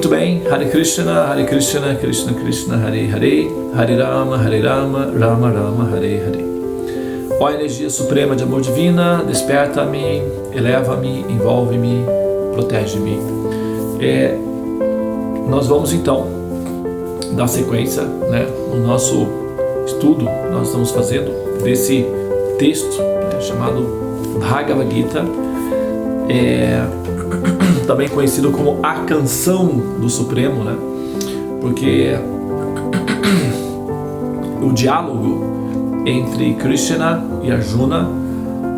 Muito bem, Hare Krishna, Krishna Krishna, Hare Hare, Hare Rama, Rama Rama, Hare Hare. Ó energia suprema de amor divina, desperta-me, eleva-me, envolve-me, protege-me. Nós vamos então dar sequência, no nosso estudo que nós estamos fazendo desse texto chamado Bhagavad Gita, também conhecido como a canção do Supremo, porque o diálogo entre Krishna e Arjuna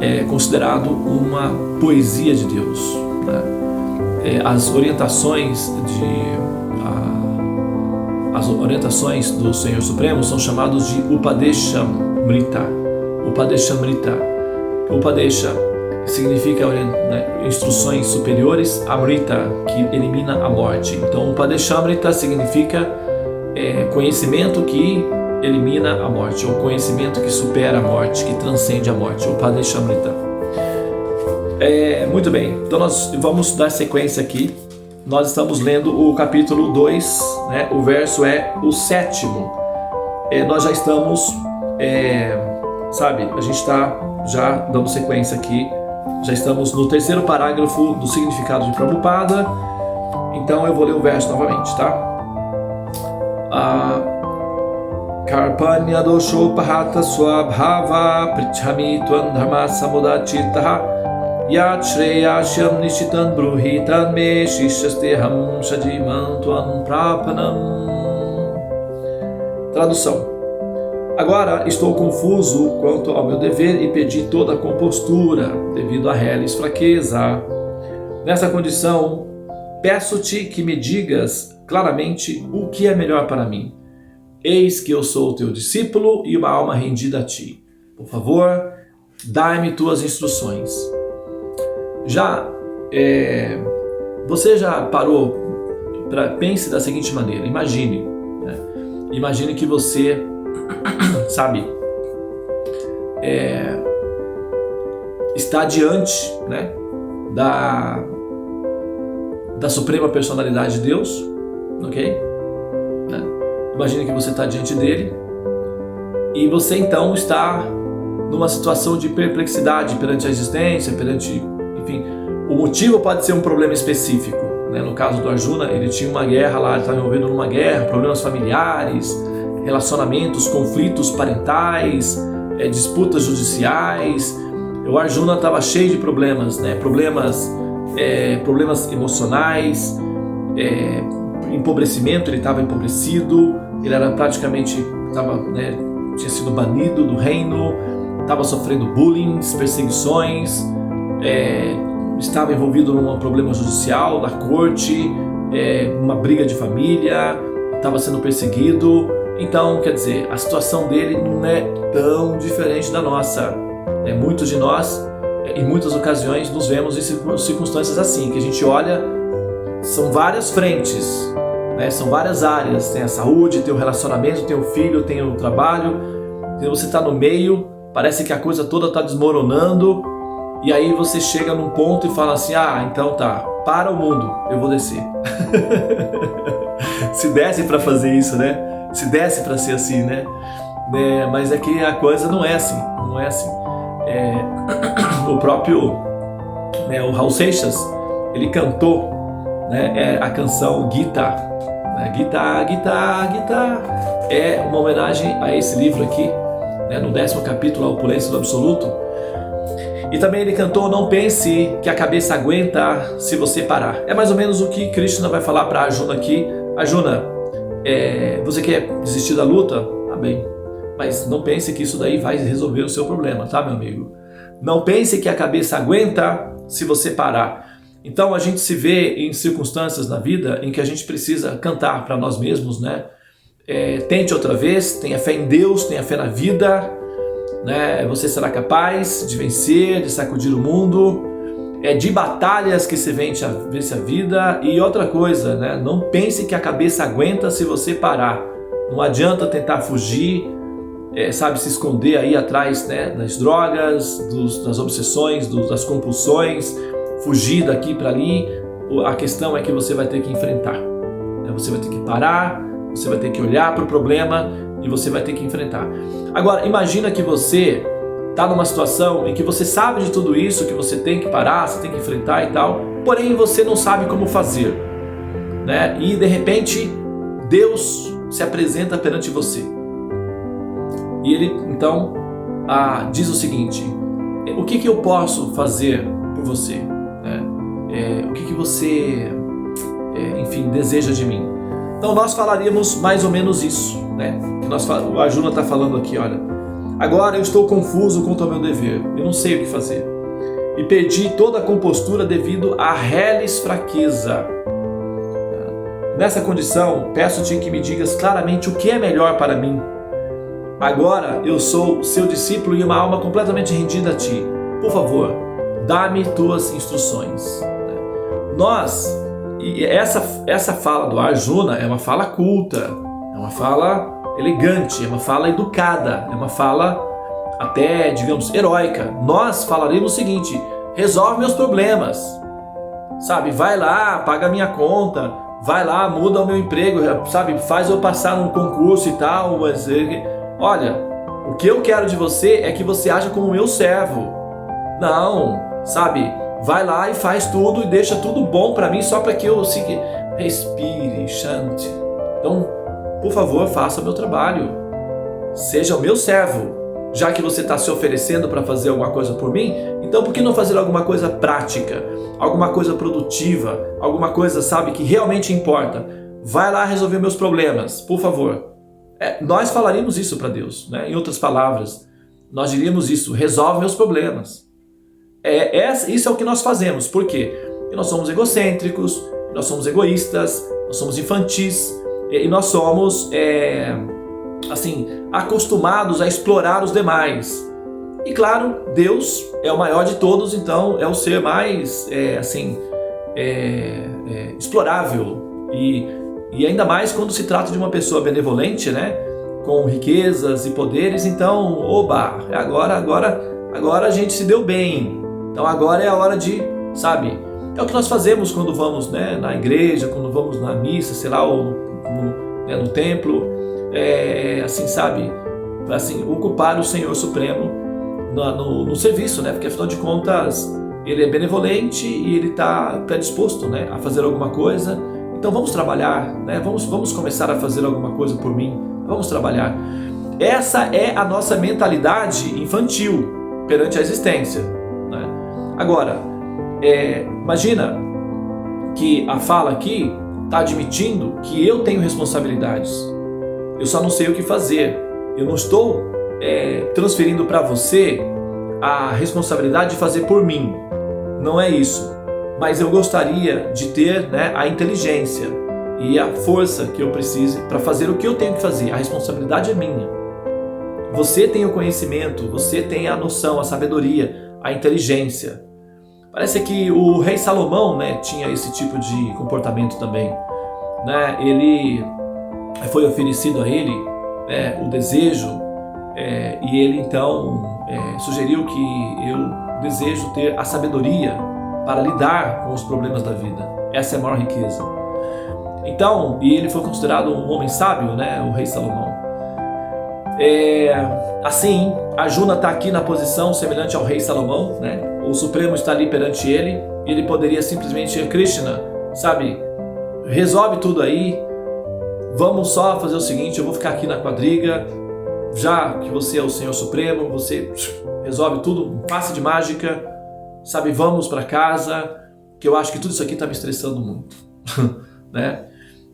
é considerado uma poesia de Deus, As orientações do Senhor Supremo são chamados de Upadeshamrita. Upadesha significa instruções superiores, Amrita, que elimina a morte. Então, Upadeshamrita significa conhecimento que elimina a morte, ou conhecimento que supera a morte, que transcende a morte, Upadeshamrita. Muito bem, então nós vamos dar sequência aqui. Nós estamos lendo o capítulo 2, o verso é o 7º. Nós já estamos, a gente está já dando sequência aqui. Já estamos no 3º parágrafo do significado de Prabhupada. Então eu vou ler o verso novamente, tá? Karpanya doshopahata swabhava prichhami tvam dharma samudachitaha yat shreyashyam nishitan bruhitan me shishasteham shajiman tvam prapanam. Tradução. Agora estou confuso quanto ao meu dever e perdi toda a compostura devido à reles fraqueza. Nessa condição, peço-te que me digas claramente o que é melhor para mim. Eis que eu sou teu discípulo e uma alma rendida a ti. Por favor, dai-me tuas instruções. Você já parou pense da seguinte maneira, imagine que você está diante da Suprema Personalidade de Deus, ok? Imagine que você está diante dele e você então está numa situação de perplexidade perante a existência, o motivo pode ser um problema específico, No caso do Arjuna, ele tinha uma guerra lá, ele estava envolvido numa guerra, problemas familiares, relacionamentos, conflitos parentais, disputas judiciais. O Arjuna estava cheio de problemas, problemas emocionais, empobrecimento, ele estava empobrecido, ele era praticamente, tinha sido banido do reino, estava sofrendo bullying, perseguições, estava envolvido num problema judicial, na corte, uma briga de família, estava sendo perseguido. Então, quer dizer, a situação dele não é tão diferente da nossa. Muitos de nós, em muitas ocasiões, nos vemos em circunstâncias assim, que a gente olha, são várias frentes, são várias áreas. Tem a saúde, tem o relacionamento, tem o filho, tem o trabalho. E você está no meio, parece que a coisa toda está desmoronando, e aí você chega num ponto e fala assim, então tá, para o mundo, eu vou descer. Se desse para fazer isso, Se desse para ser assim, mas é que a coisa não é assim, o próprio, o Raul Seixas, ele cantou, a canção Gita, Gita, Gita, Gita, é uma homenagem a esse livro aqui, no 10º capítulo, A Opulência do Absoluto. E também ele cantou Não pense que a cabeça aguenta se você parar. É mais ou menos o que Krishna vai falar para Arjuna aqui. Arjuna, você quer desistir da luta? Tá bem, mas não pense que isso daí vai resolver o seu problema, tá, meu amigo? Não pense que a cabeça aguenta se você parar. Então a gente se vê em circunstâncias na vida em que a gente precisa cantar para nós mesmos, tente outra vez, tenha fé em Deus, tenha fé na vida, você será capaz de vencer, de sacudir o mundo. De batalhas que se vence a vida. E outra coisa, não pense que a cabeça aguenta se você parar. Não adianta tentar fugir, se esconder aí atrás das drogas, das obsessões, das compulsões, fugir daqui para ali. A questão é que você vai ter que enfrentar. Você vai ter que parar, você vai ter que olhar para o problema e você vai ter que enfrentar. Agora, imagina que você está numa situação em que você sabe de tudo isso, que você tem que parar, você tem que enfrentar e tal, porém você não sabe como fazer, né? E de repente Deus se apresenta perante você. E ele então diz o seguinte: o que eu posso fazer por você? O que você, enfim, deseja de mim? Então nós falaríamos mais ou menos isso, né? Que a Juna está falando aqui, olha: agora eu estou confuso quanto ao meu dever, eu não sei o que fazer, e perdi toda a compostura devido à reles fraqueza. Nessa condição, peço-te que me digas claramente o que é melhor para mim. Agora eu sou seu discípulo e uma alma completamente rendida a ti. Por favor, dá-me tuas instruções. Essa fala do Arjuna é uma fala culta, é uma fala elegante, é uma fala educada, é uma fala até, digamos, heróica. Nós falaremos o seguinte: resolve meus problemas, sabe? Vai lá, paga a minha conta, vai lá, muda o meu emprego, sabe? Faz eu passar num concurso e tal, mas olha, o que eu quero de você é que você haja como meu servo. Não, sabe? Vai lá e faz tudo e deixa tudo bom para mim só para que eu siga. Respire, chante. Então, por favor, faça o meu trabalho. Seja o meu servo. Já que você está se oferecendo para fazer alguma coisa por mim, então por que não fazer alguma coisa prática, alguma coisa produtiva, alguma coisa, sabe, que realmente importa? Vai lá resolver meus problemas, por favor. Nós falaríamos isso para Deus, né? Em outras palavras, nós diríamos isso: resolve meus problemas. Isso é o que nós fazemos. Por quê? Porque nós somos egocêntricos, nós somos egoístas, nós somos infantis e nós somos acostumados a explorar os demais. E claro, Deus é o maior de todos, então é o ser mais explorável. E ainda mais quando se trata de uma pessoa benevolente, né? Com riquezas e poderes. Então, oba, agora a gente se deu bem. Então agora é a hora de, sabe? É o que nós fazemos quando vamos, né, na igreja, quando vamos na missa, sei lá, ou no templo. Sabe? Ocupar o Senhor Supremo no serviço, né? Porque afinal de contas Ele é benevolente e Ele está predisposto, né, a fazer alguma coisa. Então vamos trabalhar, né? Vamos começar a fazer alguma coisa por mim. Vamos trabalhar. Essa é a nossa mentalidade infantil perante a existência, né? Agora, imagina que a fala aqui está admitindo que eu tenho responsabilidades. Eu só não sei o que fazer. Eu não estou transferindo para você a responsabilidade de fazer por mim. Não é isso. Mas eu gostaria de ter, né, a inteligência e a força que eu precise para fazer o que eu tenho que fazer. A responsabilidade é minha. Você tem o conhecimento, você tem a noção, a sabedoria, a inteligência. Parece que o rei Salomão, né, tinha esse tipo de comportamento também, né? Ele foi oferecido a ele o desejo e ele então sugeriu que eu desejo ter a sabedoria para lidar com os problemas da vida. Essa é a maior riqueza. Então, e ele foi considerado um homem sábio, né, o rei Salomão. Assim, Arjuna está aqui na posição semelhante ao rei Salomão, né? O Supremo está ali perante ele e ele poderia simplesmente dizer: Krishna, sabe, resolve tudo aí, vamos só fazer o seguinte, eu vou ficar aqui na quadriga, já que você é o Senhor Supremo, você resolve tudo, um passe de mágica, sabe, vamos para casa, que eu acho que tudo isso aqui está me estressando muito. Né?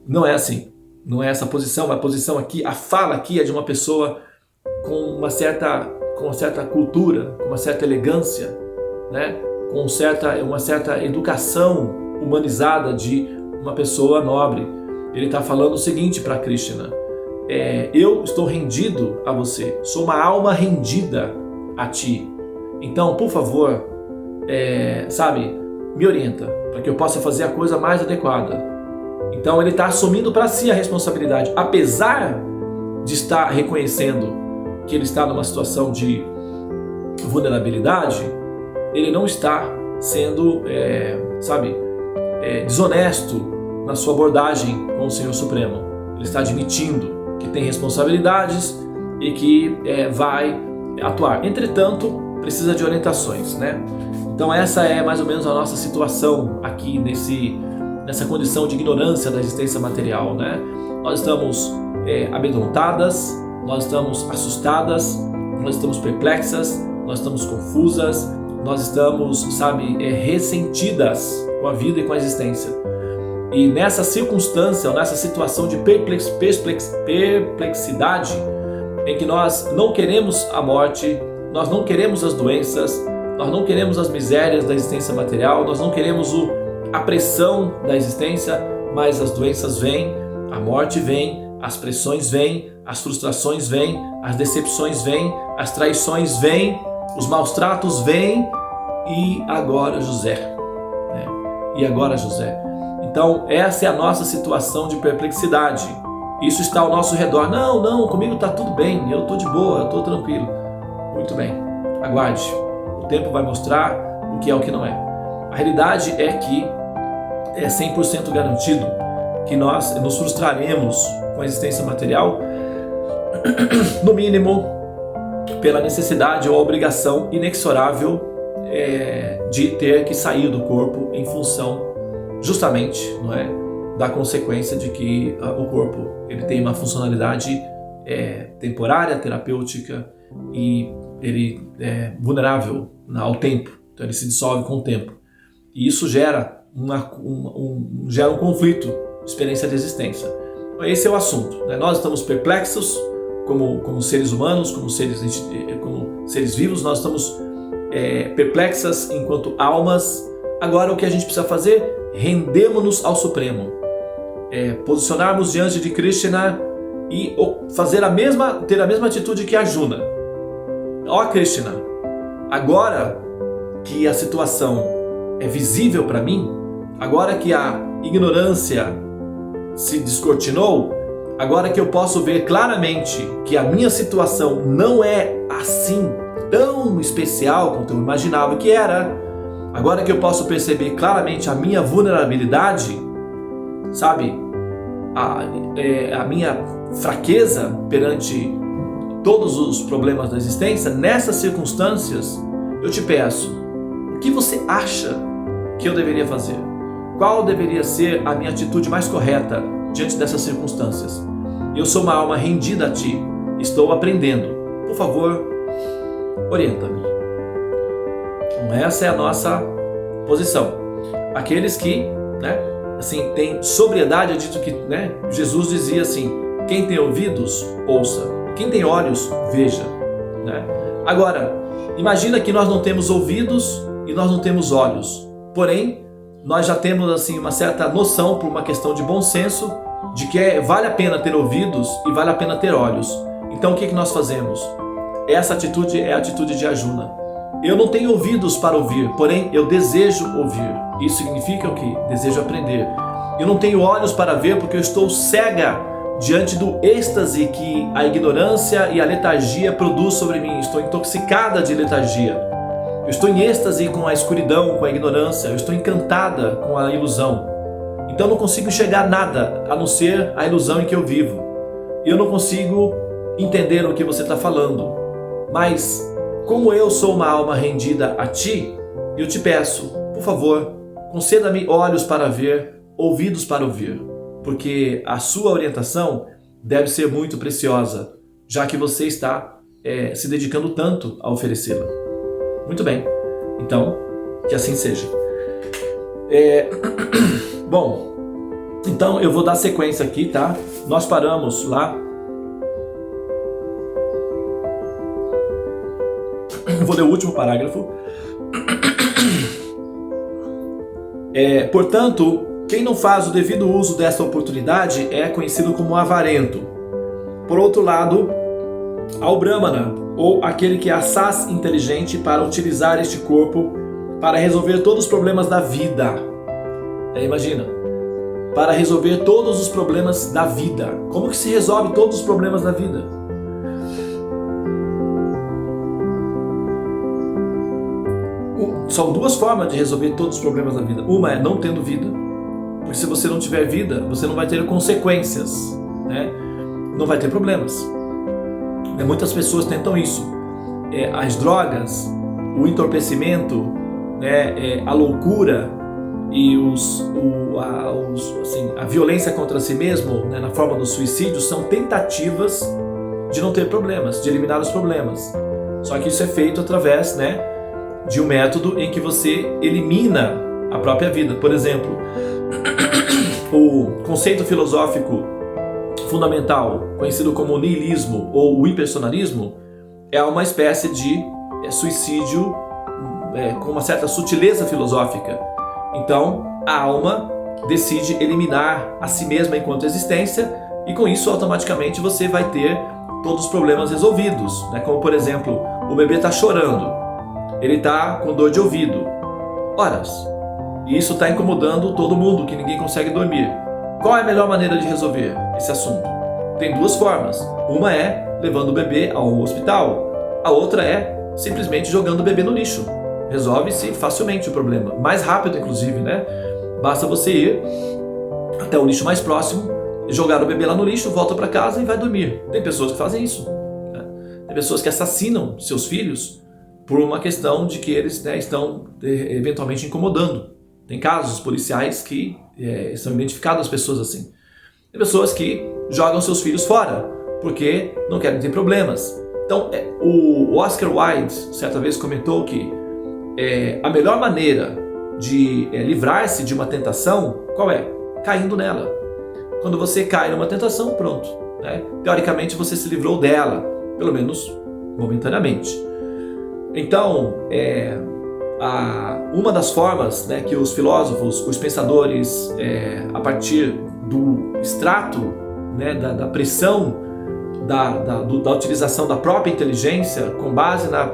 Não é assim, não é essa posição. A posição aqui, a fala aqui é de uma pessoa com uma certa cultura, com uma certa elegância, né? Com uma certa educação humanizada de uma pessoa nobre. Ele está falando o seguinte para Krishna: eu estou rendido a você, sou uma alma rendida a ti. Então, por favor, sabe, me orienta para que eu possa fazer a coisa mais adequada. Então ele está assumindo para si a responsabilidade, apesar de estar reconhecendo que ele está numa situação de vulnerabilidade. Ele não está sendo, desonesto na sua abordagem com o Senhor Supremo. Ele está admitindo que tem responsabilidades e que vai atuar. Entretanto, precisa de orientações, né? Então essa é mais ou menos a nossa situação aqui nessa condição de ignorância da existência material, né? Nós estamos amedrontadas, nós estamos assustadas, nós estamos perplexas, nós estamos confusas, nós estamos, ressentidas com a vida e com a existência. E nessa circunstância, ou nessa situação de perplexidade, em que nós não queremos a morte, nós não queremos as doenças, nós não queremos as misérias da existência material, nós não queremos a pressão da existência, mas as doenças vêm, a morte vem, as pressões vêm, as frustrações vêm, as decepções vêm, as traições vêm, os maus tratos vêm, e agora José, né? E agora José. Então essa é a nossa situação de perplexidade. Isso está ao nosso redor. Não, comigo está tudo bem, eu estou de boa, eu estou tranquilo. Muito bem, aguarde. O tempo vai mostrar o que é o que não é. A realidade é que é 100% garantido que nós nos frustraremos com a existência material, no mínimo pela necessidade ou a obrigação inexorável de ter que sair do corpo em função justamente, não é, da consequência de que o corpo ele tem uma funcionalidade temporária, terapêutica, e ele é vulnerável ao tempo, então ele se dissolve com o tempo. E isso gera um conflito de experiência de existência. Então, esse é o assunto, né? Nós estamos perplexos como seres humanos, como seres vivos, nós estamos perplexas enquanto almas. Agora o que a gente precisa fazer? Rendemos-nos ao Supremo, posicionarmos diante de Krishna e ter a mesma atitude que Arjuna. Ó Krishna, agora que a situação é visível para mim, agora que a ignorância se descortinou, agora que eu posso ver claramente que a minha situação não é assim tão especial quanto eu imaginava que era, agora que eu posso perceber claramente a minha vulnerabilidade, a minha fraqueza perante todos os problemas da existência, nessas circunstâncias, eu te peço, o que você acha que eu deveria fazer? Qual deveria ser a minha atitude mais correta diante dessas circunstâncias? Eu sou uma alma rendida a ti, estou aprendendo. Por favor, orienta-me. Então, essa é a nossa posição. Aqueles que, têm sobriedade, é dito que, Jesus dizia assim: quem tem ouvidos, ouça. Quem tem olhos, veja. Agora, imagina que nós não temos ouvidos e nós não temos olhos. Porém, nós já temos uma certa noção, por uma questão de bom senso, de que vale a pena ter ouvidos e vale a pena ter olhos. Então o que nós fazemos? Essa atitude é a atitude de Arjuna. Eu não tenho ouvidos para ouvir, porém eu desejo ouvir. Isso significa o quê? Desejo aprender. Eu não tenho olhos para ver porque eu estou cega diante do êxtase que a ignorância e a letargia produz sobre mim. Estou intoxicada de letargia. Eu estou em êxtase com a escuridão, com a ignorância. Eu estou encantada com a ilusão. Então eu não consigo enxergar nada a não ser a ilusão em que eu vivo. Eu não consigo entender o que você está falando. Mas, como eu sou uma alma rendida a ti, eu te peço, por favor, conceda-me olhos para ver, ouvidos para ouvir, porque a sua orientação deve ser muito preciosa, já que você está se dedicando tanto a oferecê-la. Muito bem, então, que assim seja. Bom, então eu vou dar sequência aqui, tá? Nós paramos lá. Eu vou ler o último parágrafo. Portanto, quem não faz o devido uso dessa oportunidade é conhecido como avarento. Por outro lado, ao Brahmana, ou aquele que é assaz inteligente para utilizar este corpo para resolver todos os problemas da vida. Imagina, para resolver todos os problemas da vida. Como que se resolve todos os problemas da vida? São duas formas de resolver todos os problemas da vida. Uma é não tendo vida, Porque se você não tiver vida, você não vai ter consequências, né? Não vai ter problemas. Muitas pessoas tentam isso. As drogas, o entorpecimento, né, a loucura e a violência contra si mesmo, né, na forma do suicídio, são tentativas de não ter problemas, de eliminar os problemas. Só que isso é feito através, né, de um método em que você elimina a própria vida. Por exemplo, o conceito filosófico fundamental, conhecido como niilismo ou o impersonalismo, é uma espécie de suicídio com uma certa sutileza filosófica. Então, a alma decide eliminar a si mesma enquanto existência, e com isso automaticamente você vai ter todos os problemas resolvidos, né? Como por exemplo, o bebê está chorando, ele está com dor de ouvido, horas, e isso está incomodando todo mundo, que ninguém consegue dormir. Qual é a melhor maneira de resolver esse assunto? Tem duas formas. Uma é levando o bebê ao hospital, a outra é simplesmente jogando o bebê no lixo. Resolve-se facilmente o problema, mais rápido inclusive, né? Basta você ir até o lixo mais próximo, jogar o bebê lá no lixo, volta para casa e vai dormir. Tem pessoas que fazem isso, né? Tem pessoas que assassinam seus filhos por uma questão de que eles, né, estão eventualmente incomodando. Tem casos policiais que são identificados as pessoas assim. Tem pessoas que jogam seus filhos fora porque não querem ter problemas. Então, o Oscar Wilde certa vez comentou que a melhor maneira de livrar-se de uma tentação, qual é? Caindo nela. Quando você cai numa tentação, pronto, né? Teoricamente você se livrou dela, pelo menos momentaneamente. Então, uma das formas, né, que os filósofos, os pensadores, a partir do extrato, né, da pressão, da utilização da própria inteligência, com base na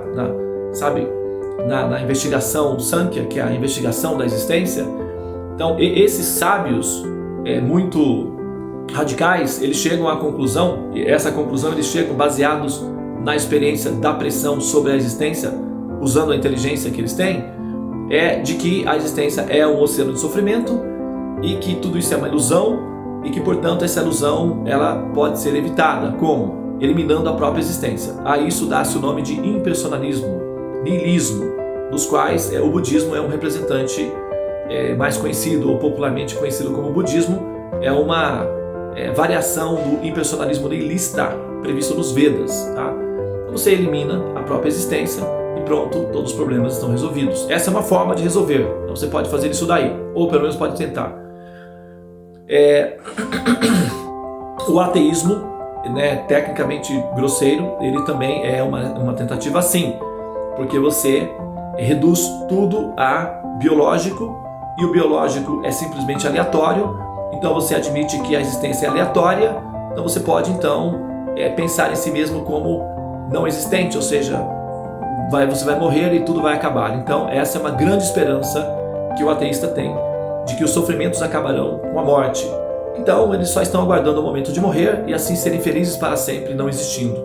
investigação Sankhya, que é a investigação da existência. Então, esses sábios muito radicais, eles chegam à conclusão, e essa conclusão eles chegam baseados na experiência da pressão sobre a existência, usando a inteligência que eles têm, de que a existência é um oceano de sofrimento e que tudo isso é uma ilusão e que, portanto, essa ilusão ela pode ser evitada. Como? Eliminando a própria existência. A isso dá-se o nome de impersonalismo, niilismo, dos quais o budismo é um representante mais conhecido, ou popularmente conhecido como budismo. É uma variação do impersonalismo nihilista previsto nos Vedas, tá? Você elimina a própria existência e pronto, todos os problemas estão resolvidos. Essa é uma forma de resolver. Então você pode fazer isso daí, ou pelo menos pode tentar. O ateísmo, né, tecnicamente grosseiro, ele também é uma tentativa assim, porque você reduz tudo a biológico, e o biológico é simplesmente aleatório. Então você admite que a existência é aleatória, então você pode pensar em si mesmo como não existente, ou seja, você vai morrer e tudo vai acabar. Então essa é uma grande esperança que o ateísta tem, de que os sofrimentos acabarão com a morte. Então eles só estão aguardando o momento de morrer e assim serem felizes para sempre, não existindo.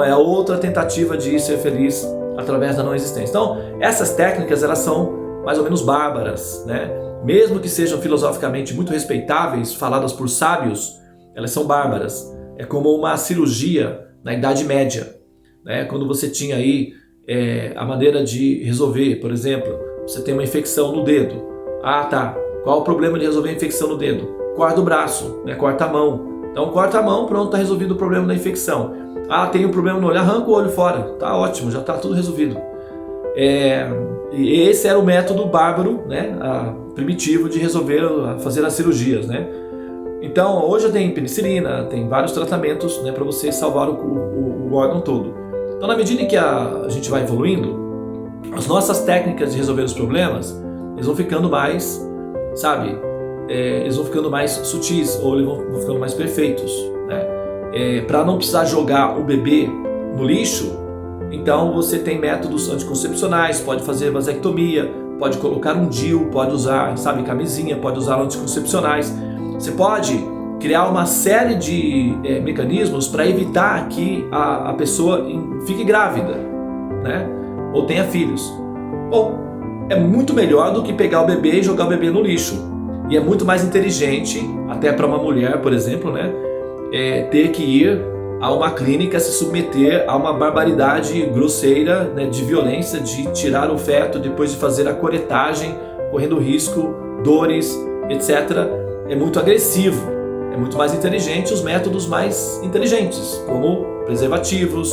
É outra tentativa de ser feliz através da não existência. Então essas técnicas, elas são mais ou menos bárbaras, né? Mesmo que sejam filosoficamente muito respeitáveis, faladas por sábios, elas são bárbaras. É como uma cirurgia na Idade Média, né? Quando você tinha aí a maneira de resolver, por exemplo, você tem uma infecção no dedo. Ah, tá. Qual o problema de resolver a infecção no dedo? Corta o braço, né? Corta a mão. Então corta a mão, pronto, está resolvido o problema da infecção. Ah, tem um problema no olho, arranca o olho fora. Tá ótimo, já está tudo resolvido. E esse era o método bárbaro, né, primitivo de fazer as cirurgias, né? Então hoje tem penicilina, tem vários tratamentos, né, para você salvar o órgão todo. Então na medida em que a gente vai evoluindo, as nossas técnicas de resolver os problemas, eles vão ficando mais, eles vão ficando mais sutis, ou eles vão ficando mais perfeitos, né? Para não precisar jogar o bebê no lixo, então você tem métodos anticoncepcionais, pode fazer vasectomia, pode colocar um DIU, pode usar, camisinha, pode usar anticoncepcionais. Você pode criar uma série de mecanismos para evitar que a pessoa fique grávida, né? Ou tenha filhos. Bom, é muito melhor do que pegar o bebê e jogar o bebê no lixo. E é muito mais inteligente, até para uma mulher, por exemplo, né, ter que ir a uma clínica, se submeter a uma barbaridade grosseira, né, de violência, de tirar o feto depois de fazer a curetagem, correndo risco, dores, etc. É muito agressivo. É muito mais inteligente os métodos mais inteligentes, como preservativos,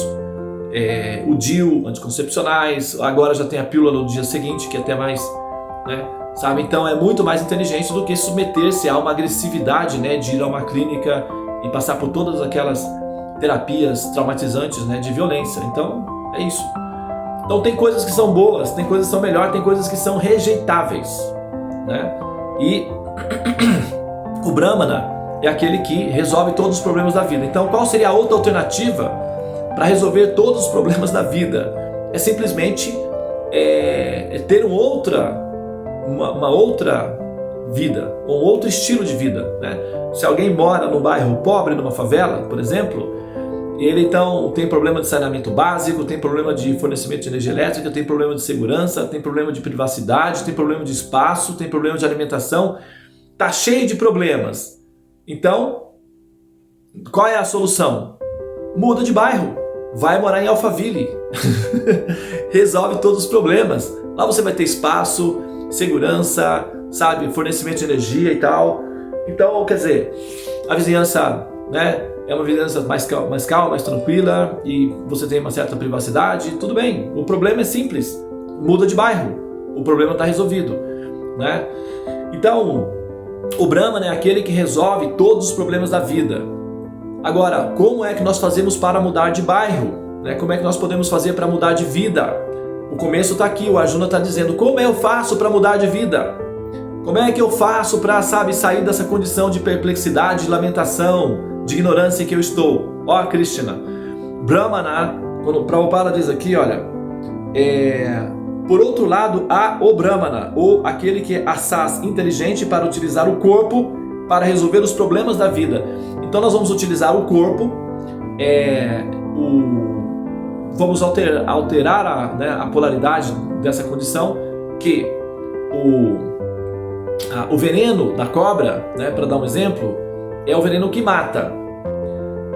o DIU, anticoncepcionais. Agora já tem a pílula no dia seguinte, que é até mais, né, sabe? Então é muito mais inteligente do que submeter-se a uma agressividade, né, de ir a uma clínica e passar por todas aquelas terapias traumatizantes, né, de violência. Então é isso. Então tem coisas que são boas, tem coisas que são melhores, tem coisas que são rejeitáveis, né? E o Brahmana é aquele que resolve todos os problemas da vida. Então qual seria a outra alternativa para resolver todos os problemas da vida? É simplesmente ter uma outra vida, um outro estilo de vida, né? Se alguém mora num bairro pobre, numa favela, por exemplo, ele então tem problema de saneamento básico, tem problema de fornecimento de energia elétrica, tem problema de segurança, tem problema de privacidade, tem problema de espaço, tem problema de alimentação, tá cheio de problemas. Então, qual é a solução? Muda de bairro, vai morar em Alphaville, resolve todos os problemas. Lá você vai ter espaço, segurança, sabe, fornecimento de energia e tal. Então, quer dizer, a vizinhança, né, é uma vizinhança mais calma, mais tranquila, e você tem uma certa privacidade, tudo bem. O problema é simples, muda de bairro, o problema está resolvido, né? Então, o Brahmana é aquele que resolve todos os problemas da vida. Agora, como é que nós fazemos para mudar de bairro, né? Como é que nós podemos fazer para mudar de vida? O começo está aqui, o Arjuna está dizendo, como eu faço para mudar de vida? Como é que eu faço para, sair dessa condição de perplexidade, de lamentação, de ignorância em que eu estou? Ó, Krishna, Brahmana, quando o Prabhupada diz aqui, olha, por outro lado, há o Brahmana, ou aquele que é assaz, inteligente para utilizar o corpo para resolver os problemas da vida. Então nós vamos utilizar o corpo, vamos alterar a polaridade dessa condição, que o veneno da cobra, né, para dar um exemplo, é o veneno que mata,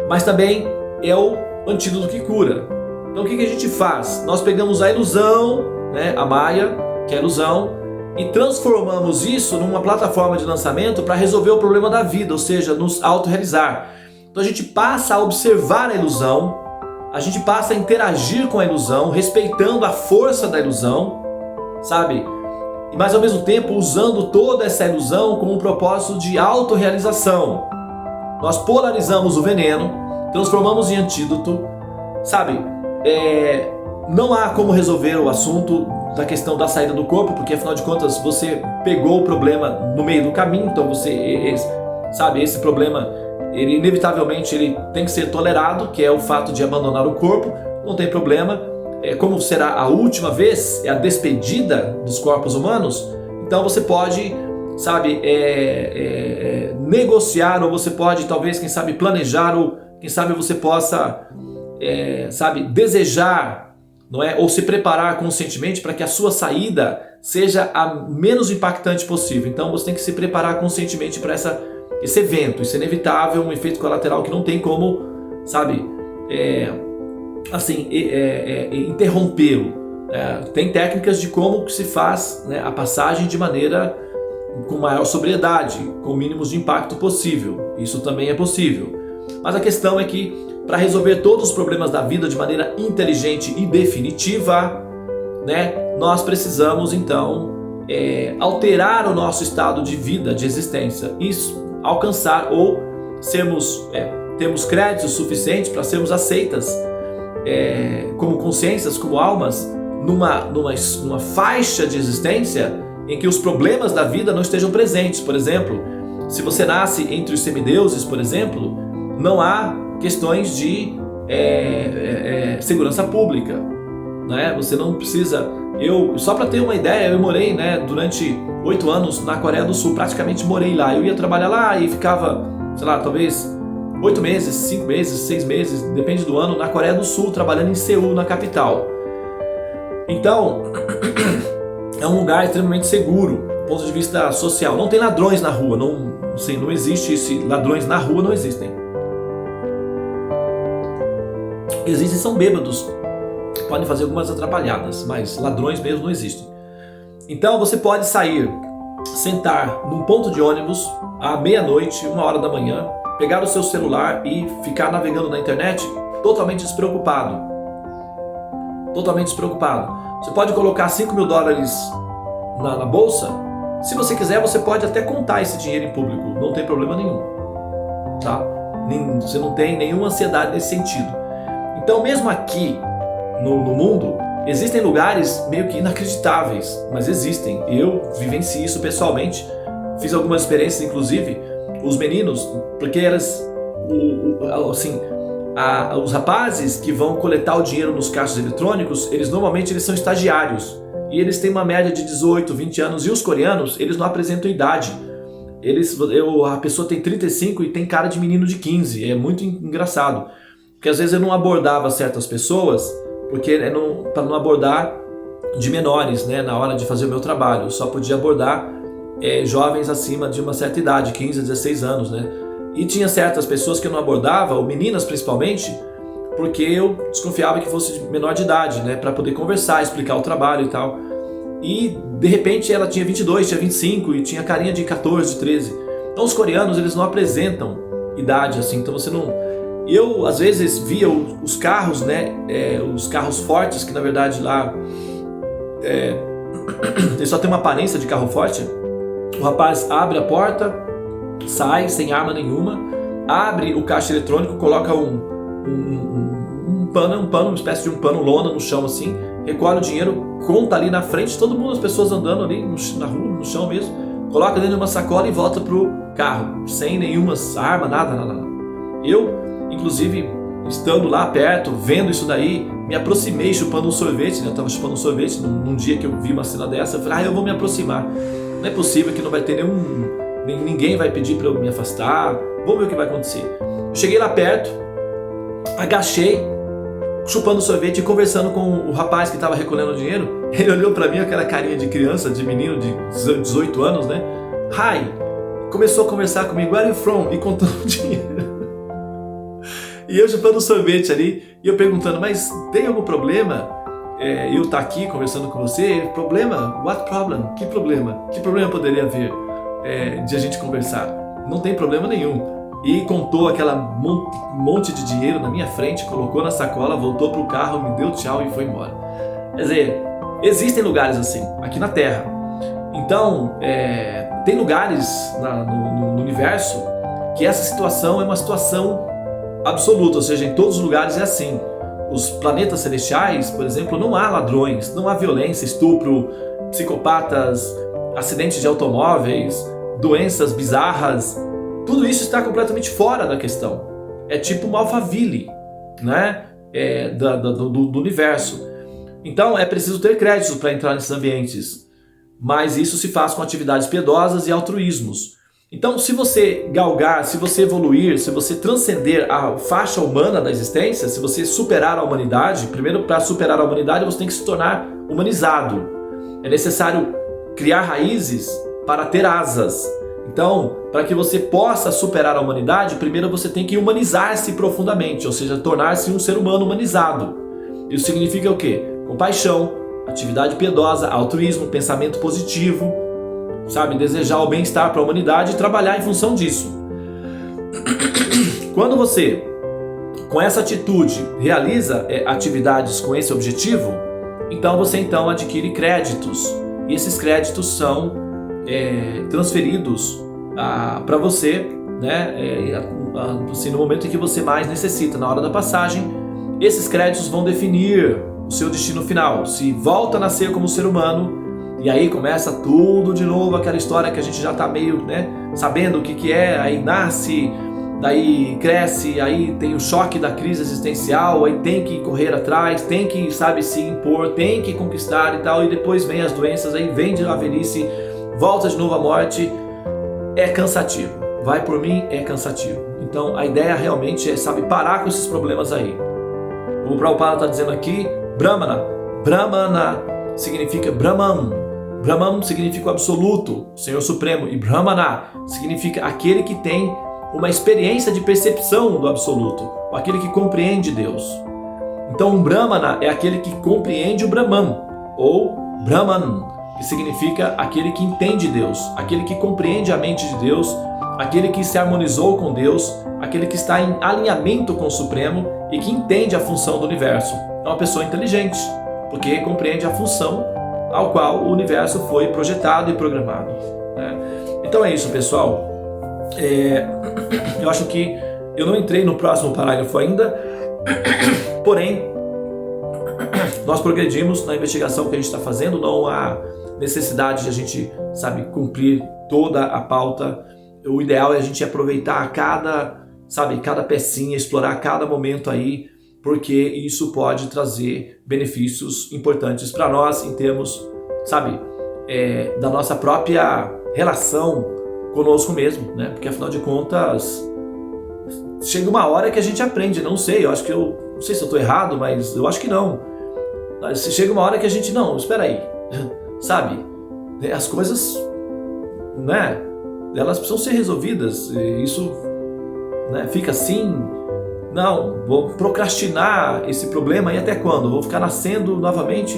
mas também é o antídoto que cura. Então o que a gente faz? Nós pegamos a ilusão, né, a Maya, que é a ilusão, e transformamos isso numa plataforma de lançamento para resolver o problema da vida, ou seja, nos autorrealizar. Então a gente passa a observar a ilusão, a gente passa a interagir com a ilusão, respeitando a força da ilusão, sabe? Mas ao mesmo tempo usando toda essa ilusão com um propósito de autorrealização. Nós polarizamos o veneno, transformamos em antídoto, sabe? Não há como resolver o assunto da questão da saída do corpo, porque afinal de contas você pegou o problema no meio do caminho, então você, sabe, esse problema, ele inevitavelmente ele tem que ser tolerado, que é o fato de abandonar o corpo, não tem problema. Como será a última vez, é a despedida dos corpos humanos, então você pode, sabe, negociar, ou você pode talvez, quem sabe, planejar, ou quem sabe você possa, sabe, desejar, não é? Ou se preparar conscientemente para que a sua saída seja a menos impactante possível. Então você tem que se preparar conscientemente para esse evento. Isso é inevitável, um efeito colateral que não tem como, sabe, interrompê-lo. Tem técnicas de como se faz, né, a passagem de maneira com maior sobriedade, com mínimos de impacto possível. Isso também é possível. Mas a questão é que para resolver todos os problemas da vida de maneira inteligente e definitiva, né, nós precisamos então alterar o nosso estado de vida, de existência, e alcançar ou termos créditos suficientes para sermos aceitas como consciências, como almas, numa faixa de existência em que os problemas da vida não estejam presentes. Por exemplo, se você nasce entre os semideuses, por exemplo, não há questões de segurança pública, né? Você não precisa. Só para ter uma ideia, eu morei, né, durante 8 anos na Coreia do Sul, praticamente morei lá. Eu ia trabalhar lá e ficava, sei lá, talvez 8 meses, 5 meses, 6 meses, depende do ano, na Coreia do Sul, trabalhando em Seul, na capital. Então, é um lugar extremamente seguro. ponto de vista social. Não tem ladrões na rua, não, assim, não existe esse ladrões na rua, não existem. Existem são bêbados, podem fazer algumas atrapalhadas, mas ladrões mesmo não existem. Então você pode sair, sentar num ponto de ônibus à meia-noite, 1h da manhã, pegar o seu celular e ficar navegando na internet totalmente despreocupado. Totalmente despreocupado. Você pode colocar $5 mil na bolsa. Se você quiser, você pode até contar esse dinheiro em público, não tem problema nenhum, tá? Você não tem nenhuma ansiedade nesse sentido. Então, mesmo aqui no mundo, existem lugares meio que inacreditáveis, mas existem. Eu vivencio isso pessoalmente, fiz algumas experiências, inclusive, os meninos, porque os rapazes que vão coletar o dinheiro nos caixas eletrônicos, normalmente eles são estagiários. E eles têm uma média de 18, 20 anos. E os coreanos, eles não apresentam idade. A pessoa tem 35 e tem cara de menino de 15. É muito engraçado. Porque às vezes eu não abordava certas pessoas, porque para não abordar de menores, né, na hora de fazer o meu trabalho. Eu só podia abordar jovens acima de uma certa idade, 15 a 16 anos. Né? E tinha certas pessoas que eu não abordava, ou meninas principalmente, porque eu desconfiava que fosse menor de idade, né, para poder conversar, explicar o trabalho e tal. E de repente ela tinha 22, tinha 25 e tinha carinha de 14, 13. Então os coreanos, eles não apresentam idade assim, então você não... Eu às vezes via os carros, né, os carros fortes, que na verdade lá ele só tem uma aparência de carro forte. O rapaz abre a porta, sai sem arma nenhuma, abre o caixa eletrônico, coloca um pano, uma espécie de um pano lona no chão assim, recolhe o dinheiro, conta ali na frente, todo mundo, as pessoas andando ali na rua, no chão mesmo, coloca dentro de uma sacola e volta pro carro, sem nenhuma arma, nada. Eu, inclusive, estando lá perto, vendo isso daí, me aproximei chupando um sorvete, né? Eu tava chupando um sorvete num dia que eu vi uma cena dessa, eu falei, eu vou me aproximar, não é possível que não vai ter ninguém vai pedir para eu me afastar, vamos ver o que vai acontecer. Eu cheguei lá perto, agachei, chupando sorvete e conversando com o rapaz que estava recolhendo o dinheiro. Ele olhou para mim com aquela carinha de criança, de menino de 18 anos, né? Hi! Começou a conversar comigo, where are you from? E contando o dinheiro. E eu chupando sorvete ali, e eu perguntando, mas tem algum problema? Eu estar aqui conversando com você? Problema? What problem? Que problema? Que problema poderia haver de a gente conversar? Não tem problema nenhum. E contou aquela monte de dinheiro na minha frente, colocou na sacola, voltou pro carro, me deu tchau e foi embora. Quer dizer, existem lugares assim, aqui na Terra. Então, tem lugares no universo que essa situação é uma situação absoluta, ou seja, em todos os lugares é assim. Os planetas celestiais, por exemplo, não há ladrões, não há violência, estupro, psicopatas, acidentes de automóveis, doenças bizarras. Tudo isso está completamente fora da questão. É tipo uma Alphaville, né? Do universo. Então é preciso ter créditos para entrar nesses ambientes. Mas isso se faz com atividades piedosas e altruísmos. Então, se você galgar, se você evoluir, se você transcender a faixa humana da existência, se você superar a humanidade, primeiro, para superar a humanidade, você tem que se tornar humanizado. É necessário criar raízes para ter asas. Então, para que você possa superar a humanidade, primeiro você tem que humanizar-se profundamente, ou seja, tornar-se um ser humano humanizado. Isso significa o quê? Compaixão, atividade piedosa, altruísmo, pensamento positivo, sabe? Desejar o bem-estar para a humanidade e trabalhar em função disso. Quando você, com essa atitude, realiza atividades com esse objetivo, então você adquire créditos. E esses créditos são transferidos para você, né? Assim, no momento em que você mais necessita, na hora da passagem, esses créditos vão definir o seu destino final. Se volta a nascer como ser humano, e aí começa tudo de novo, aquela história que a gente já está meio, né, sabendo o que é, aí nasce, daí cresce, aí tem o choque da crise existencial, aí tem que correr atrás, tem que, sabe, se impor, tem que conquistar e tal, e depois vem as doenças, aí vem a velhice, volta de novo a morte. É cansativo, vai por mim, é cansativo. Então a ideia realmente é, sabe, parar com esses problemas aí. O Prabhupada está dizendo aqui, Brahmana significa Brahman, Brahman significa o absoluto, Senhor Supremo, e Brahmana significa aquele que tem uma experiência de percepção do absoluto, aquele que compreende Deus. Então, um Brahmana é aquele que compreende o Brahman, ou Brahman, que significa aquele que entende Deus, aquele que compreende a mente de Deus, aquele que se harmonizou com Deus, aquele que está em alinhamento com o Supremo e que entende a função do universo. É uma pessoa inteligente, porque compreende a função ao qual o universo foi projetado e programado, né? Então é isso, pessoal. Eu acho que eu não entrei no próximo parágrafo ainda, porém nós progredimos na investigação que a gente está fazendo. Não há necessidade de a gente, cumprir toda a pauta. O ideal é a gente aproveitar cada pecinha, explorar cada momento aí, porque isso pode trazer benefícios importantes para nós em termos, da nossa própria relação conosco mesmo, né? Porque afinal de contas, chega uma hora que a gente aprende, não sei se eu estou errado, mas eu acho que não. Chega uma hora que a gente, não, espera aí, as coisas, né? Elas precisam ser resolvidas, e isso, né, fica assim. Não, vou procrastinar esse problema, e até quando? Vou ficar nascendo novamente,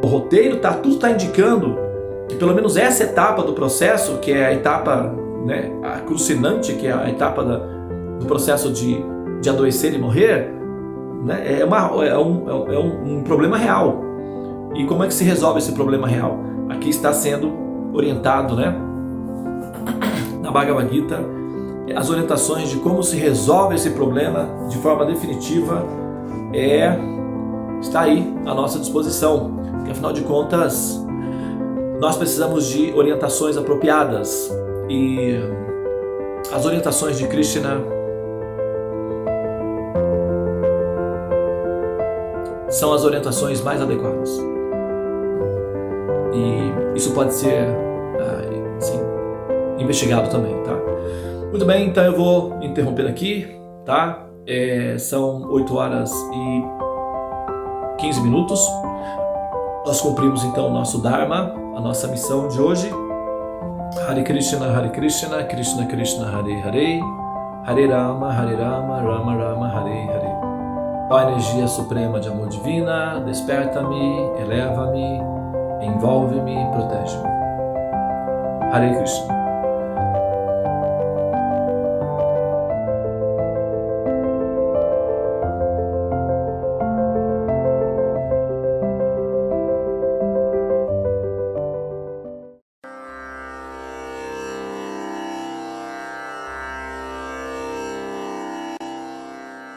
o roteiro, tudo está indicando que pelo menos essa etapa do processo, que é a etapa, né, a crucinante, que é a etapa do processo de adoecer e morrer, né, é um problema real. E como é que se resolve esse problema real? Aqui está sendo orientado, né, na Bhagavad Gita, as orientações de como se resolve esse problema de forma definitiva está aí à nossa disposição, porque afinal de contas nós precisamos de orientações apropriadas, e as orientações de Krishna são as orientações mais adequadas, e isso pode ser investigado também, tá? Muito bem, então eu vou interromper aqui, tá? São 8 horas e 15 minutos. Nós cumprimos então o nosso Dharma, a nossa missão de hoje. Hare Krishna, Krishna Krishna, Hare Hare, Hare Rama, Rama Rama, Hare Hare. Ó energia suprema de amor divina, desperta-me, eleva-me, envolve-me, protege-me. Hare Krishna.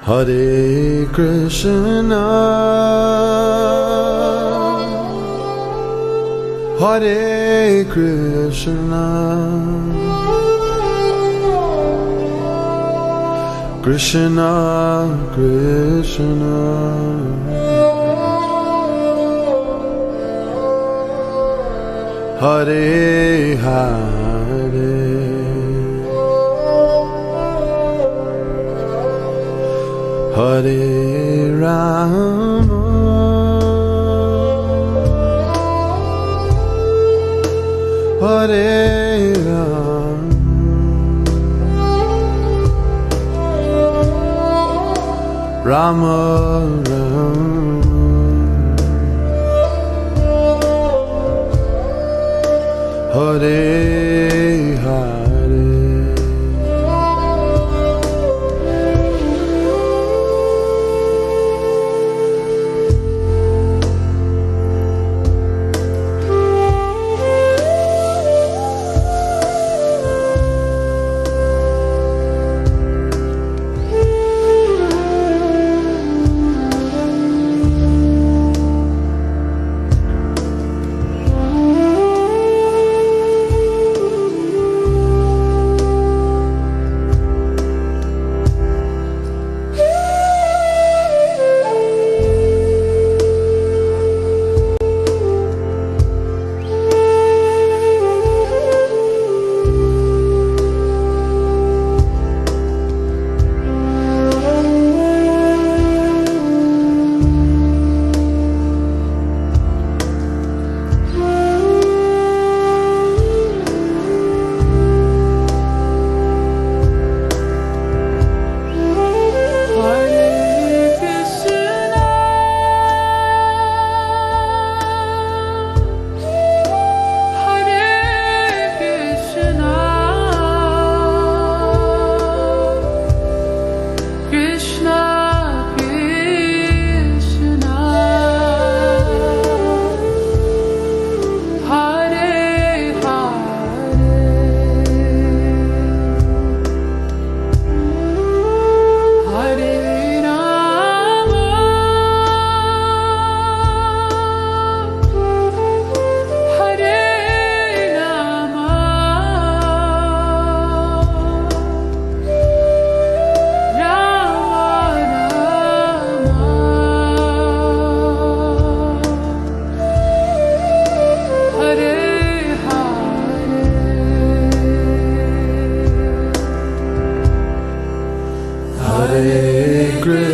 Hare Krishna, Hare Krishna, Krishna Krishna, Hare Hare, Hare Rama, Hare Rama, Rama Rama, Hare Hare.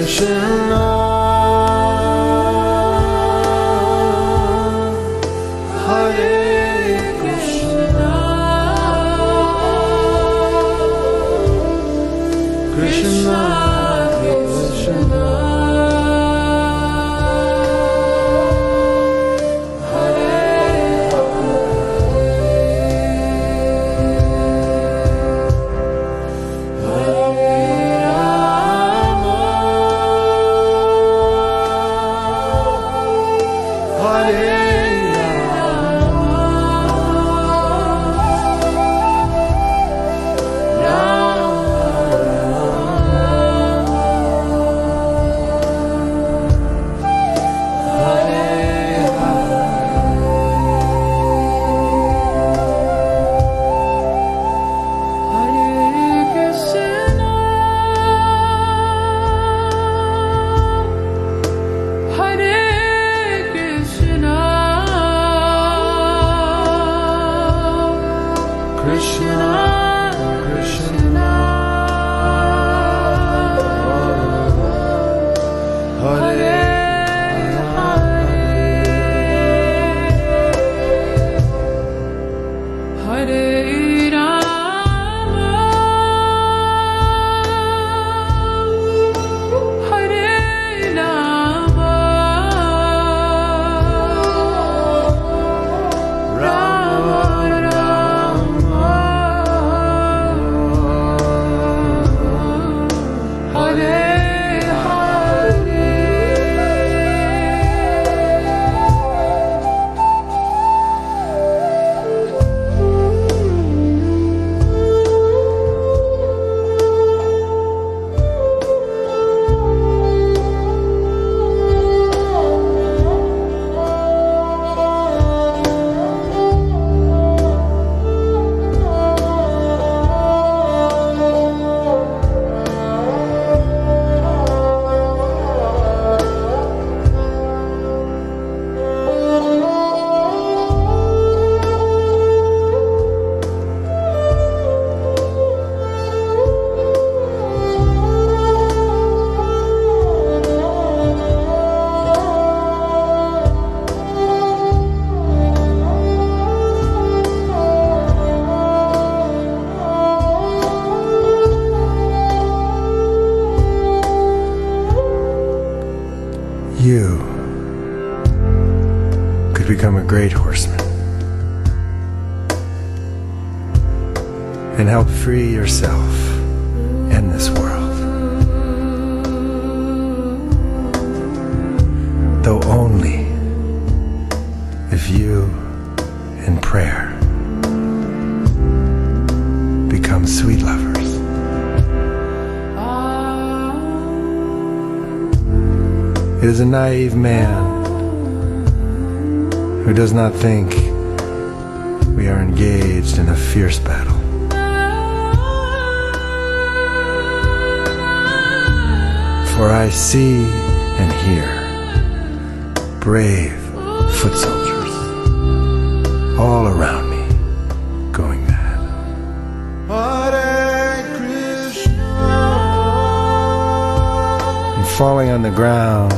Krishna, Hare Krishna, Krishna Krishna, you could become a great horseman and help free yourself and this world, though only if you in prayer become sweet lovers. It is a naive man who does not think we are engaged in a fierce battle. For I see and hear brave foot soldiers all around me going mad. Hare Krishna, and falling on the ground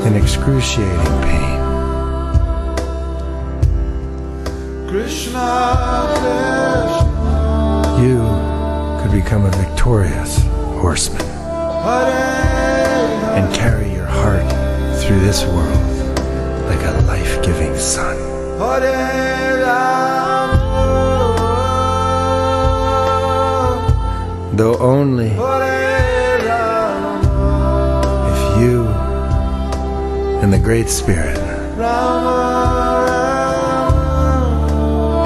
in excruciating pain. Krishna, Krishna, you could become a victorious horseman and carry your heart through this world like a life-giving sun. Though only if you and the Great Spirit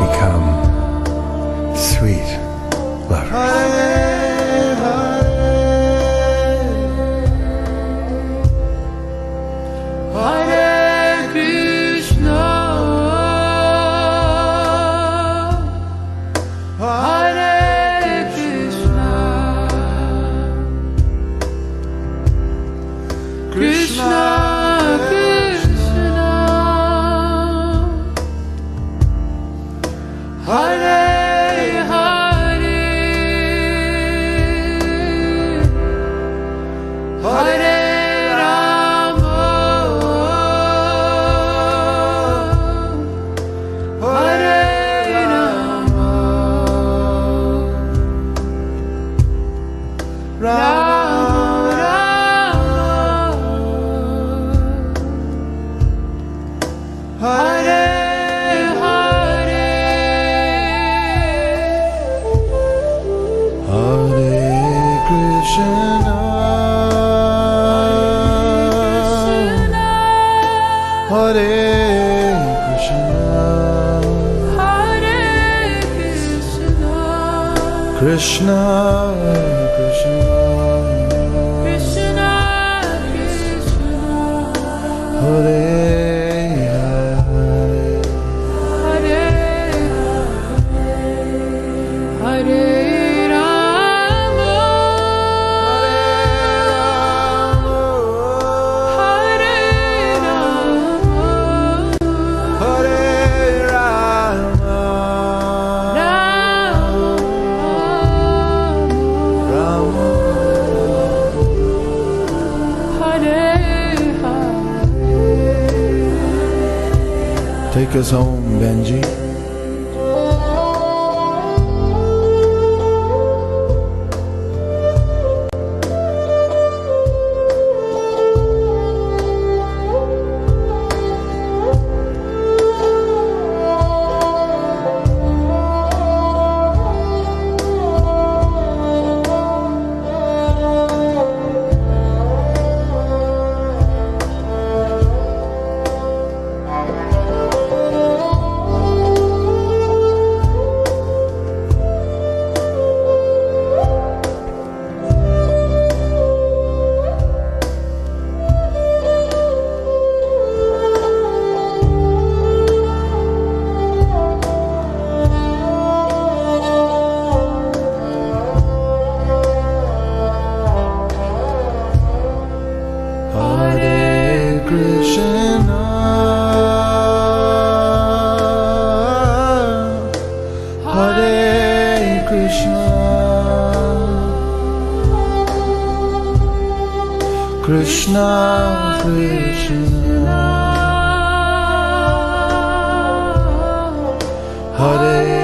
become sweet lovers. Krishna, Krishna, Krishna, Krishna, Hare Hare, Hare Hare Rama, Hare Rama, Hare Rama, Rama, Hare Hare. Take us home, Benji. Hare Krishna, Hare Krishna, Krishna Krishna, Hare